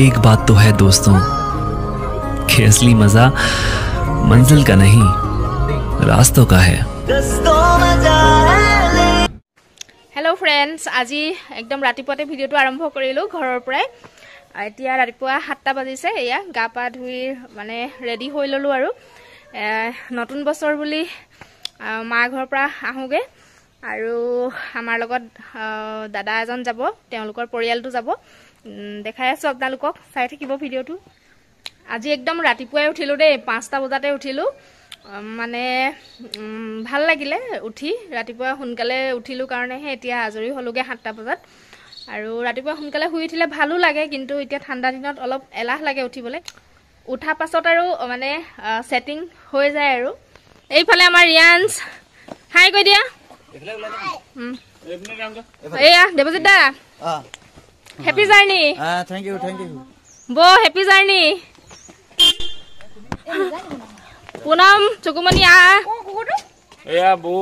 एक बात तो है दोस्तों कि असली मजा मंजिल का नहीं रास्तों का है। हेलो फ्रेंड्स, आज एकदम रातिपुवाते भिडिओ आरम्भ करिलो घৰৰ পৰাই। এতিয়া ৰাতিপুৱা 7টা বাজিছে। এয়া গা পা ধুই মানে ৰেডি হৈ ললো আৰু নতুন বছৰ বুলি মা ঘৰৰ পৰা আহোগে আৰু আমাৰ লগত দাদা এজন যাব, তেওঁলোকৰ পৰিয়ালটো যাব। দেখাই আছো আপোনালোকক, চাই থাকিব ভিডিওটো। আজি একদম ৰাতিপুৱাই উঠিলো দেই, 5টা বজাতে উঠিলো। মানে ভাল লাগিলে উঠি, ৰাতিপুৱা সোনকালে উঠিলো কাৰণেহে এতিয়া আজৰি হলোগে 7টা বজাত। আৰু ৰাতিপুৱা সোনকালে শুই উঠিলে ভালো লাগে, কিন্তু এতিয়া ঠাণ্ডা দিনত অলপ এলাহ লাগে উঠিবলৈ। উঠা পাছত আৰু মানে সেটিং হৈ যায় আৰু। এইফালে আমাৰ ৰিয়ান্স, হাই কৈ দিয়া। এয়া দেৱজিৎ দা, হেপি জাৰ্নি। থ্যাংক ইউ বো হেপি জাৰ্নি। পুনম চকুমনি এয়া বো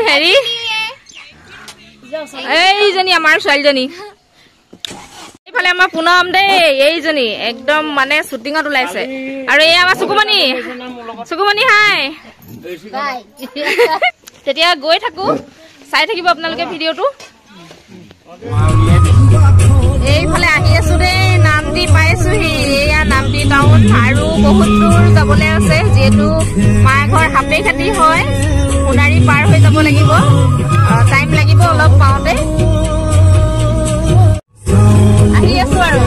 হেৰি এইজনী আমাৰ ছোৱালীজনী। এইফালে আমাৰ পুনম দেই, এইজনী একদম মানে শ্বুটিঙত ওলাইছে। আৰু এই আমাৰ চকুমনি, চকুমনি হাই। তেতিয়া গৈ থাকো, চাই থাকিব আপোনালোকে ভিডিঅ'টো। এইফালে আহি আছো দেই, নামটি পাইছোহি। এয়া নামটি টাউন, আৰু বহুত দূৰ যাবলৈ আছে, যিহেতু মাৰ ঘৰ হাপেখাতি হয়। সোণাৰী পাৰ হৈ যাব লাগিব, টাইম লাগিব অলপ পাওঁতে। আহি আছো আৰু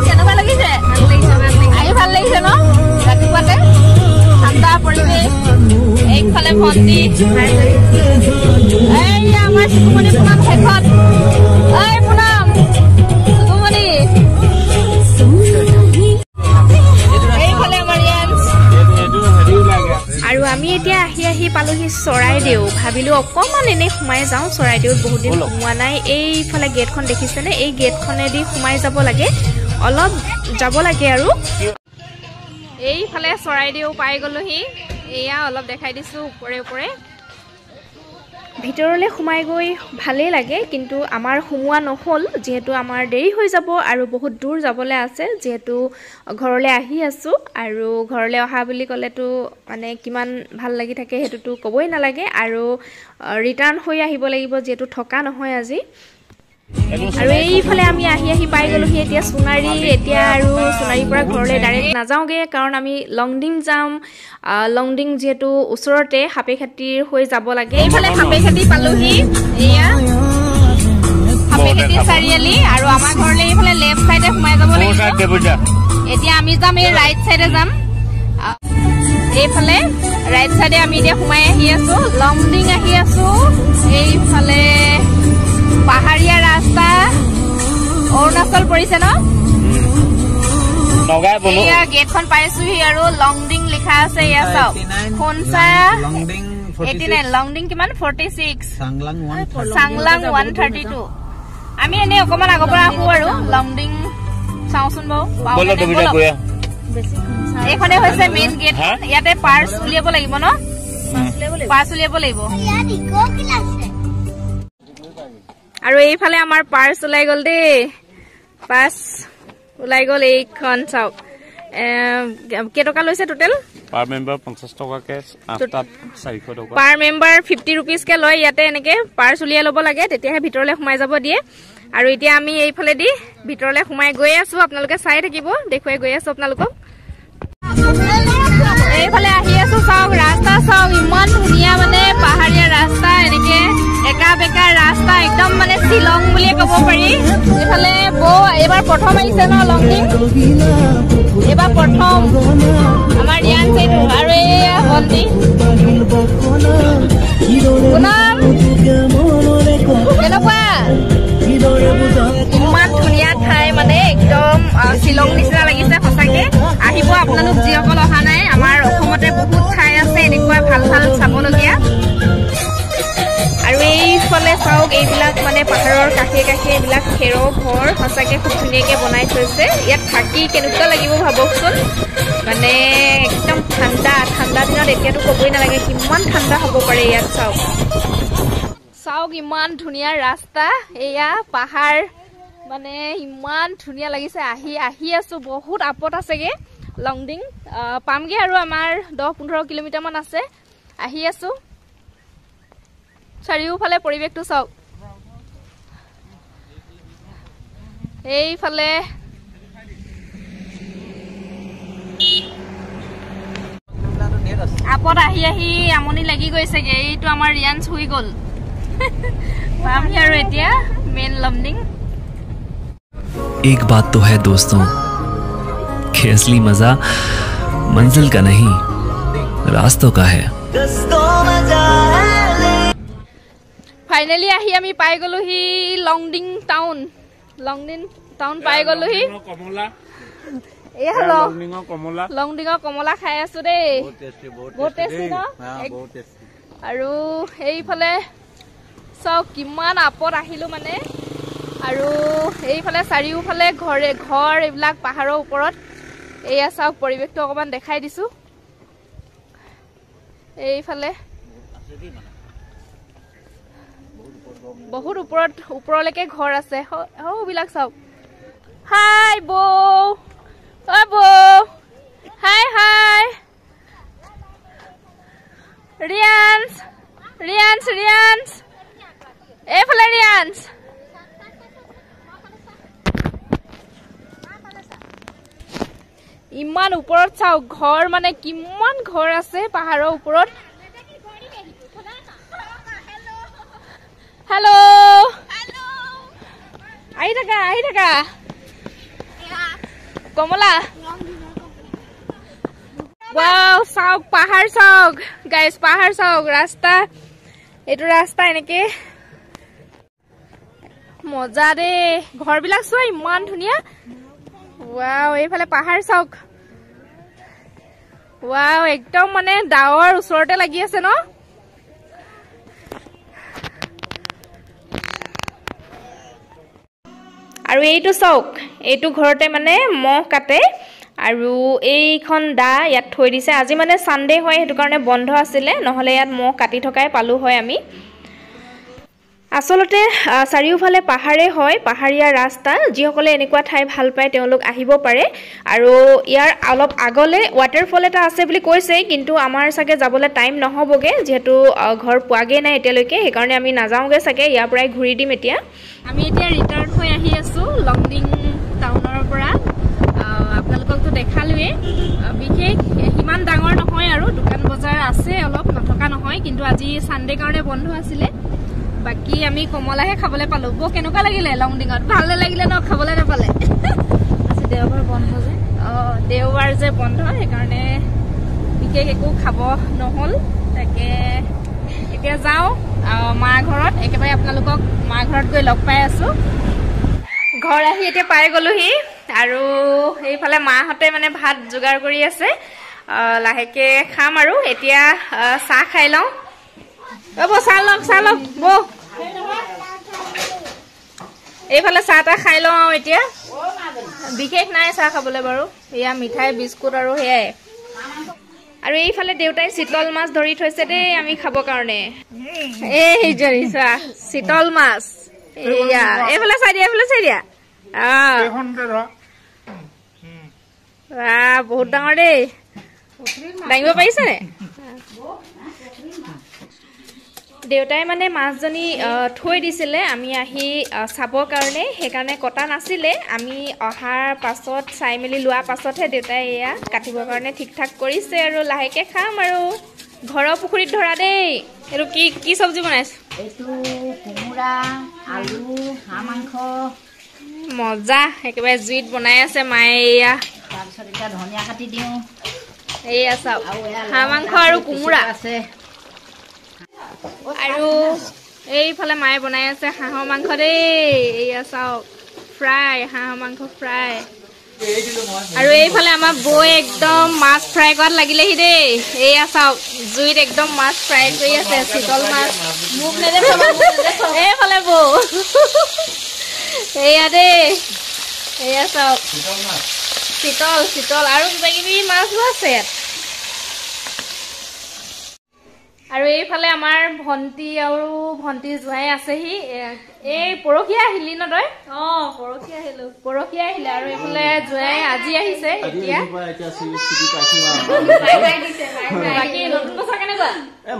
কেনেকুৱা লাগিছে? আহি ভাল লাগিছে ন? ৰাতিপুৱাতে ঠাণ্ডা পৰিৱেশ। এইফালে ভণ্টি, এইয়া আমাৰ চকুমনি পুনম শেষত। এই পুনম চকুমনি, এইফালে আমাৰ ৰিয়ান্স। আৰু আমি এতিয়া আহি পালোহি চৰাইদেউ। ভাবিলো অকমান এনেই সোমাই যাওঁ চৰাইদেউত, বহুত দিন সোমোৱা নাই। এইফালে গেটখন দেখিছেনে? এই গেটখনেদি সোমাই যাব লাগে, অলপ যাব লাগে আৰু। এইফালে চৰাইদেউ পাই গলোহি। এয়া অলপ দেখাই দিছো ওপৰে ওপৰে। ভিতৰলৈ সোমাই গৈ ভালেই লাগে, কিন্তু আমাৰ সোমোৱা নহ'ল, যিহেতু আমাৰ দেৰি হৈ যাব আৰু বহুত দূৰ যাবলৈ আছে। যিহেতু ঘৰলৈ আহি আছোঁ, আৰু ঘৰলৈ অহা বুলি ক'লেতো মানে কিমান ভাল লাগি থাকে সেইটোতো ক'বই নালাগে। আৰু ৰিটাৰ্ণ হৈ আহিব লাগিব, যিহেতু থকা নহয় আজি। আৰু এইফালে আমি আহি পাই গলোহি এতিয়া সোণাৰী। এতিয়া আৰু সোণাৰীৰ পৰা ঘৰলৈ ডাইৰেক্ট নাযাওঁগৈ, কাৰণ আমি লংডিং যাম। লংডিং যিহেতু ওচৰতে সাপেখাতিৰ হৈ যাব লাগে। এইফালে সাপেখাতি পালোহি, এয়া সাপেখাতি চাৰিআলি। আৰু আমাৰ ঘৰলৈ এইফালে লেফ্ট চাইডে সোমাই যাব লাগিব। এতিয়া আমি যাম এই ৰাইট চাইডে যাম। এইফালে ৰাইট চাইডে আমি এতিয়া সোমাই আহি আছো, লংডিং আহি আছো। এইফালে পাহাৰীয়া ৰাস্তা, অৰুণাচল পৰিছে ন? এয়া গেটখন পাইছোহি আৰু লংডিং লিখা আছে। এয়া চাওক, খনচা 89, লংডিং কিমান 46, চাংলাং 132। আমি এনে অকমান আগৰ পৰা আহো আৰু লংডিং চাওঁচোন বাৰু। এইখনে হৈছে মেইন গেট। ইয়াতে পাৰ্চ উলিয়াব লাগিব ন? পাৰ্চ উলিয়াব লাগিব। আৰু এইফালে আমাৰ পাৰ্চ ওলাই গ'ল দেই, পাৰ্চ ওলাই গ'ল। এইখন চাওক, কেইটকা লৈছে টোটেল? পাৰ মেম্বাৰ 50 টকাকে, 8টাত 400 টকা। পাৰ মেম্বাৰ 50 ৰুপিজকে লয়। ইয়াতে এনেকে পাৰ্চ উলিয়াই ল'ব লাগে, তেতিয়াহে ভিতৰলৈ সোমাই যাব দিয়ে। আৰু এতিয়া আমি এইফালেদি ভিতৰলৈ সোমাই গৈ আছো, আপোনালোকে চাই থাকিব, দেখুৱাই গৈ আছো আপোনালোকক। এইফালে আহি আছো, চাওক ৰাস্তা চাওক, ইমান ধুনীয়া মানে পাহাৰীয়া ৰাস্তা, এনেকে একা বেকা ৰাস্তা, একদম মানে শ্বিলং বুলিয়ে ক'ব পাৰি। এইফালে বৌ এইবাৰ প্ৰথম আহিছে ন লংডিং? এইবাৰ প্ৰথম আমাৰ ৰিয়ান্স এইটো। আৰু এয়া ভণ্টি পুনম, কেনেকুৱা? ইমান ধুনীয়া ঠাই, মানে একদম শ্বিলং নিচিনা লাগিছে সঁচাকে। আহিব আপোনালোক যিসকল অহা নাই, আমাৰ অসমতে বহুত ঠাই আছে এনেকুৱা ভাল ভাল চাবলগীয়া। আৰু এইফালে চাওক, এইবিলাক মানে পাহাৰৰ কাষে কাষে এইবিলাক খেৰৰ ঘৰ, সঁচাকে খুব ধুনীয়াকৈ বনাই থৈছে। ইয়াত থাকি কেনেকুৱা লাগিব ভাবকচোন, মানে একদম ঠাণ্ডা। ঠাণ্ডা দিনত এতিয়াতো ক'বই নালাগে কিমান ঠাণ্ডা হ'ব পাৰে ইয়াত। চাওক চাওক ইমান ধুনীয়া ৰাস্তা এয়া পাহাৰ মানে ইমান ধুনীয়া লাগিছে আহি আছো বহুত আপত আছেগে লংডিং পামগে আৰু আমাৰ 10-15 কিলোমিটাৰ মান আছে আহি আছো চাৰিওফালে পৰিৱেশটো চাওক এইফালে আপত আহি আমনি লাগি গৈছেগে এইটো আমাৰ ৰিয়ান্স হৈ গ'ল পামহি আৰু এতিয়া মেইন লংডিং एक बात तो है दोस्तों कि असली मजा मंजिल का नहीं रास्तों का है फाइनली आही आमी पाई गलो ही लंगडिंग टाउन पाई गलो ही ए हेलो लंगडिंग कमला खाई आसु दे बहुत टेस्टी न আৰু এইফালে সব কিমান আপত আহিলো মানে আৰু এইফালে চাৰিওফালে ঘৰ এইবিলাক পাহাৰৰ ওপৰত এয়া চাওক পৰিৱেশটো অকমান দেখাই দিছো এইফালে বহুত ওপৰলৈকে ঘৰ আছে হৌবিলাক চাওক হাই বৌ ও বৌ হাই ৰিয়ান্স এইফালে ৰিয়ান্স ইমান ওপৰত চাওক ঘৰ মানে কিমান ঘৰ আছে পাহাৰৰ ওপৰত হেল্ল আহি থাকা কমলা ওয়াও চাওক পাহাৰ চাওক গাইস পাহাৰ চাওক ৰাস্তা এইটো ৰাস্তা এনেকে মজা দে ঘৰবিলাক চোৱা ইমান ধুনীয়া ওয়াও এইফালে পাহাৰ চাওক ওয়াও একদম মানে ডাৱৰ ওচৰতে লাগি আছে ন আৰু এইটো চাওক এইটো ঘৰতে মানে মহ কাটে আৰু এইখন দা ইয়াত থৈ দিছে আজি মানে সানডে হয় হেতু কাৰণে বন্ধ আছিল নহলে ইয়াত মহ কাটি থকাই পালো হয় আমি আসলতে চাৰিওফালে পাহাৰে হয় পাহাৰীয়া ৰাস্তা যিসকলে এনেকুৱা ঠাই ভাল পায় তেওঁলোক আহিব পাৰে আৰু ইয়াৰ অলপ আগলে ওয়াটাৰফল এটা আছে বুলি কৈছে কিন্তু আমাৰ সাগে যাবলৈ টাইম নহবগে যেহেতু ঘৰ পোৱাগে নাই এতিয়ালৈকে সেই কাৰণে আমি নাযাওঁগে সাগে ইয়াৰ পৰাই ঘূৰি দিম এতিয়া আমি এতিয়া ৰিটাৰ্ন হৈ আহি আছো লংডিং টাউনৰ পৰা আপোনালোকক তো দেখালোৱে বিশেষ ইমান ডাঙৰ নহয় আৰু দোকান বজাৰ আছে অলপ নথকা নহয় কিন্তু আজি সানডে কাৰণে বন্ধ আছিল বাকি আমি কমলাহে খাবলৈ পালো বো কেনেকুৱা লাগিলে লংডিঙত ভাল লাগিলে ন খাবলৈ নাপালে আজি দেওবাৰ বন্ধ যে দেওবাৰ যে বন্ধ সেই কাৰণে বিশেষ একো খাব নহল তাকে এতিয়া যাও মা ঘৰত একেবাৰে আপোনালোকক মা ঘৰত গৈ লগ পাই আছো ঘৰ আহি এতিয়া পাই গলোহি আৰু এইফালে মাহতে মানে ভাত যোগাৰ কৰি আছে লাহেকে খাম আৰু এতিয়া চাহ খাই লওঁ বো চাহ লওক বো এইফালে চাহটা খাই লওঁ এতিয়া বিশেষ নাই চাহ খাবলৈ বাৰু এয়া মিঠাই বিস্কুট আৰু হেয়াই আৰু এইফালে দেউতাই শীতল মাছ ধৰি থৈছে দেই আমি খাব কাৰণে এই জৰিছা শীতল মাছ এয়া এইফালে চাই দিয়া বহুত ডাঙৰ দেই দাঙিব পাৰিছে নে দেউতাই মানে মাছজনী থৈ দিছিলে আমি আহি চাবৰ কাৰণে সেইকাৰণে কটা নাছিলে আমি অহাৰ পাছত চাই মেলি লোৱা পাছতহে দেউতাই এয়া কাটিবৰ কাৰণে ঠিক ঠাক কৰিছে আৰু লাহেকে খাম আৰু ঘৰৰ পুখুৰীত ধৰা দেই এইটো কি চব্জি বনাইছে এইটো কোমোৰা আলু হাঁহ মাংস মজা একেবাৰে জুইত বনাই আছে মায়ে এয়া তাৰপিছত এতিয়া ধনিয়া কাটি দিওঁ এয়া চাওক হাঁহ মাংস আৰু কোমোৰা আছে আৰু এইফালে মায়ে বনাই আছে হাঁহৰ মাংস দেই এয়া চাওক ফ্ৰাই হাঁহৰ মাংস ফ্ৰাই আৰু এইফালে আমাৰ বৈ একদম মাছ ফ্ৰাই কৰাত লাগিলেহি দেই এয়া চাওক জুইত একদম মাছ ফ্ৰাই কৰি আছে শীতল মাছ মুখ নেদেখাব এইফালে বৌ এয়া দেই এয়া চাওক শীতল আৰু কিবা কিবি মাছো আছে আৰু এইফালে আমাৰ ভন্টি আৰু ভন্টি জোৱাই আছেহি এই পৰখীয়া আহিলি ন তই পৰখীয়া আহিলে আৰু এইফালে জোৱাই আজি আহিছে এতিয়া বাকী নতুন বছৰ কেনেকুৱা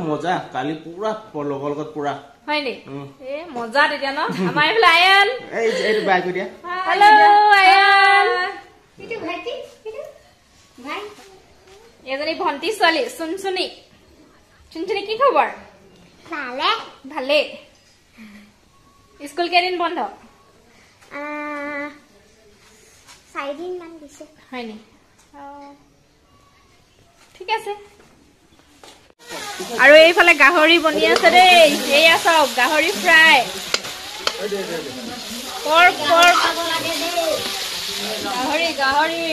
মজা কালি পুৰা লগৰ লগত পুৰা হয় নি এ মজা তেতিয়া ন আমাৰ এইফালে আয়ান এইটো বাই কৰি দিয়া হেল্ল' আয়ান এজনী ভন্টি ছোৱালী চুনচুনি চুনচুনি কি খবৰ ভালে স্কুল কেইদিন বন্ধ 4 দিন মান দিছে হয় নি ঠিক আছে আৰু এইফালে গাহৰি বনি আছে দেই এয়া চাওক গাহৰি ফ্ৰাই গাহৰি গাহৰি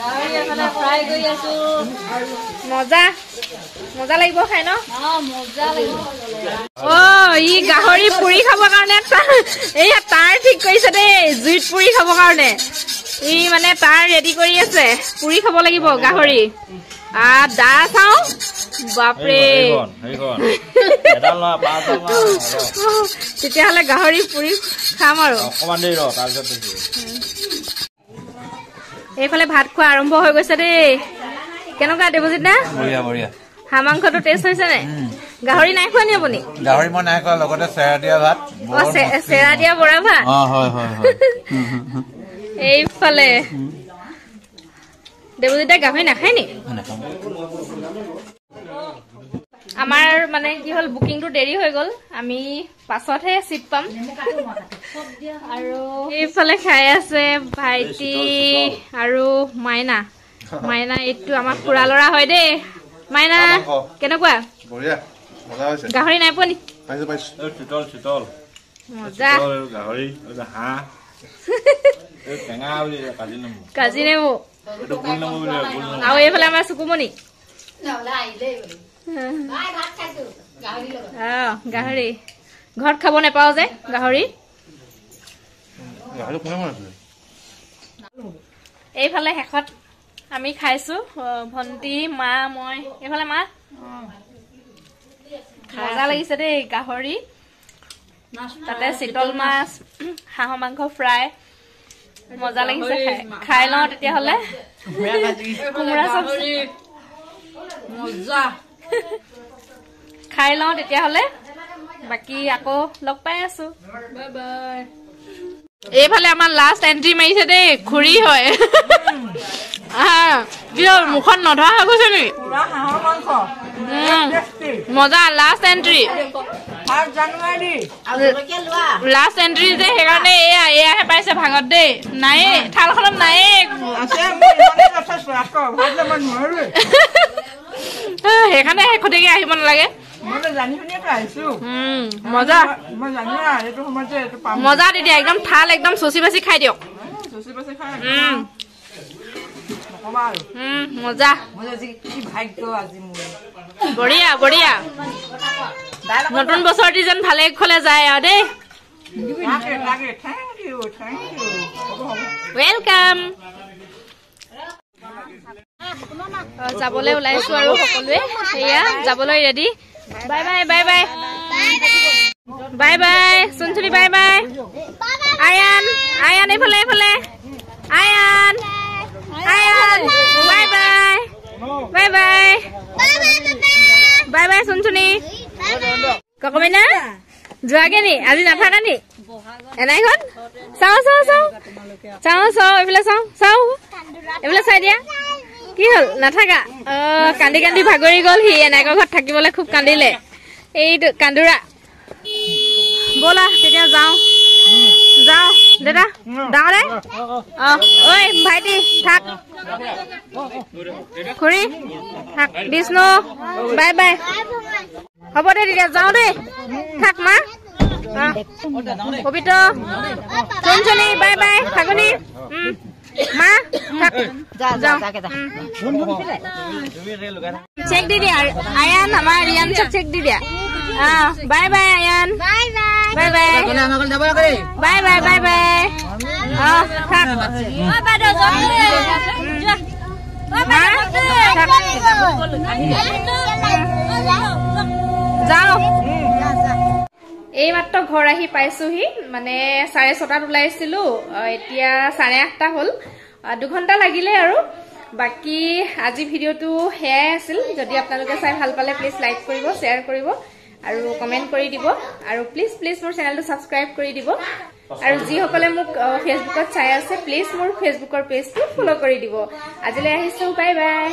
গাহৰি এফালে ফ্ৰাই কৰি আছো মজা মজা লাগিব খাই ন মজা লাগিব ই গাহৰি পুৰি খাবৰ কাৰণে এয়া তাৰ ঠিক কৰিছে দেই জুইত পুৰি খাবৰ কাৰণে ই মানে তাৰ ৰেডি কৰি আছে পুৰি খাব লাগিব গাহৰি দা চাও বাপৰে তেতিয়াহ'লে গাহৰি পুৰি খাম আৰু এইফালে ভাত খোৱা আৰম্ভ হৈ গৈছে দেই কেনেকুৱা দেৱজিত দা হাঁহ মাংসটো টেষ্ট হৈছে নে গাহৰি নাই খোৱা নি আপুনি গাহৰি মই নাই খোৱা লগতে চেৰা দিয়া ভাত চেৰা দিয়া বৰা ভাত এইফালে দেৱজিত দা গাহৰি নাখায় নি আমাৰ মানে কি হ'ল বুকিংটো দেৰি হৈ গ'ল আমি পাছতহে চিট পাম আৰু এইফালে খাই আছে ভাইটি আৰু মাইনা মাইনা এইটো আমাৰ খুৰা ল'ৰা হয় দেই মাইনা কেনেকুৱা গাহৰি নাই পোৱা নি মজা কাজি নেমু আৰু এইফালে আমাৰ চুকুমণি গাহৰি ঘৰত খাব নাপাও যে গাহৰি এইফালে শেষত আমি খাইছো ভন্টি মা মই এইফালে মা মজা লাগিছে দেই গাহৰি তাতে চিতল মাছ হাঁহৰ মাংস ফ্ৰাই মজা লাগিছে খাই লওঁ তেতিয়াহ'লে কোমোৰা চব্জি মজা খাই লওঁ তেতিয়াহ'লে বাকী আকৌ লগ পাই আছো বাই বাই এইফালে আমাৰ লাষ্ট এন্ট্ৰি মাৰিছে দেই খুৰী হয় কি হ'ল মুখত নধৰা হৈ গৈছে নেকি মজা লাষ্ট এন্ট্ৰি লাষ্ট এন্ট্ৰি যে সেইকাৰণে এয়াহে পাইছে ভাঙত দেই নায়ে থালখনত নায়ে সেইকাৰণে শেষতীয়াকে আহিব নালাগে মজা মজা তেতিয়া একদম থাল একদম চচি বাচি খাই দিয়ক মজা বঢ়িয়া বঢ়িয়া নতুন বছৰটি যেন ভালে খলে যায় আৰু দেই ৱেলকাম যাবলৈ ওলাইছো আৰু সকলোৱে এয়া যাবলৈ ready bye bye bye bye bye bye চুনচুনি bye bye আয়ান আয়ান এইফালে এইফালে আয়ান আয়ান bye bye bye bye bye bye চুনচুনি ককমিনা যোৱাগে নি আজি নাথাকা নি এনাইখন চাওঁ চাওঁ চাওঁ চাওঁ চাওঁ এইফালে চাওঁ চাওঁ এইফালে চাই দিয়া কি হ'ল নাথাকা কান্দি কান্দি ভাগৰি গ'ল সি এনেকুৱা ঘৰত থাকিবলৈ খুব কান্দিলে এইটো কান্দুৰা ব'লা তেতিয়া যাওঁ যাওঁ দাদা যাওঁ দে ঐ ভাইটি থাক খুৰী থাক বিষ্ণু বাই বাই হ'ব দে তেতিয়া যাওঁ দেই থাক মা পবিত্ৰ চুনচুনি বাই বাই ফাগুনি মা থাক যাওঁ চেক দি দিয়া আয়ান আমাৰ ৰিয়ান চেক দি দিয়া বাই বাই আয়ান bye bye bye bye bye bye bye থাক মা থাক যাও এই মাত্ৰ ঘৰ আহি পাইছোহি মানে 6:30 ওলাইছিলো এতিয়া 8:30 হ'ল 2 ঘণ্টা লাগিলে আৰু বাকি আজি ভিডিওটো হেয়াই আছিল যদি আপোনালোকে চাই ভাল পালে প্লিজ লাইক কৰিব শেয়াৰ কৰিব আৰু কমেন্ট কৰি দিব আৰু প্লিজ মোৰ চেনেলটো সাবস্ক্ৰাইব কৰি দিব আৰু যি সকলে মোক ফেসবুকত চাই আছে প্লিজ মোৰ ফেসবুকৰ পেজটো ফলো কৰি দিব আজিলৈ আহিছো বাই বাই